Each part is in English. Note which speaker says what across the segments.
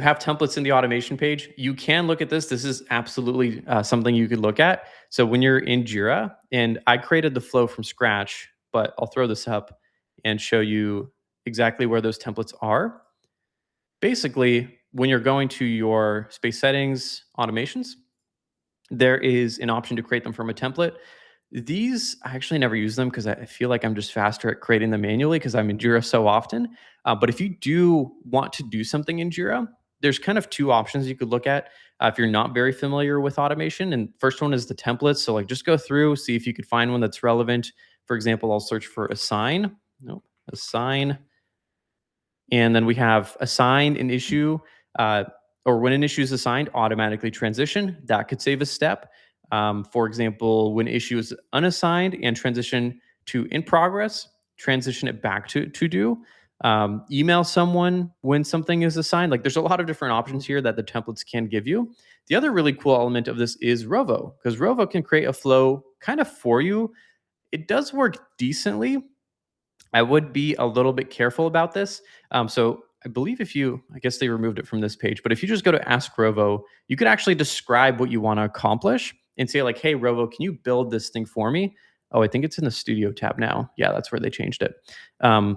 Speaker 1: have templates in the automation page, you can look at this. This is absolutely something you could look at. So when you're in Jira, and I created the flow from scratch, but I'll throw this up and show you exactly where those templates are. Basically, when you're going to your space settings automations, there is an option to create them from a template. These, I actually never use them because I feel like I'm just faster at creating them manually because I'm in Jira so often. But if you do want to do something in Jira, there's kind of two options you could look at if you're not very familiar with automation. And first one is the templates. So like just go through, see if you could find one that's relevant. For example, I'll search for assign. Nope, assign. And then we have assign an issue, or when an issue is assigned, automatically transition. That could save a step. For example, when issue is unassigned and transition to in progress, transition it back to do. Email someone when something is assigned. Like there's a lot of different options here that the templates can give you. The other really cool element of this is Rovo, because Rovo can create a flow kind of for you. It does work decently. I would be a little bit careful about this. So I believe I guess they removed it from this page, but if you just go to Ask Rovo, you could actually describe what you want to accomplish and say like, hey, Rovo, can you build this thing for me? Oh, I think it's in the Studio tab now. Yeah, that's where they changed it. It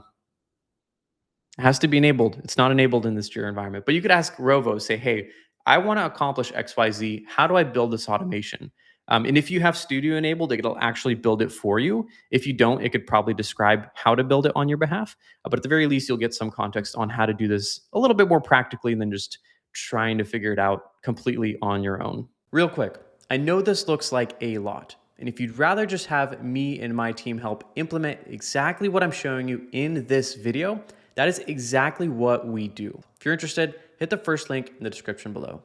Speaker 1: has to be enabled. It's not enabled in this Jira environment, but you could ask Rovo, say, hey, I want to accomplish XYZ. How do I build this automation? And if you have Studio enabled, it'll actually build it for you. If you don't, it could probably describe how to build it on your behalf. But at the very least, you'll get some context on how to do this a little bit more practically than just trying to figure it out completely on your own. Real quick, I know this looks like a lot. And if you'd rather just have me and my team help implement exactly what I'm showing you in this video, that is exactly what we do. If you're interested, hit the first link in the description below.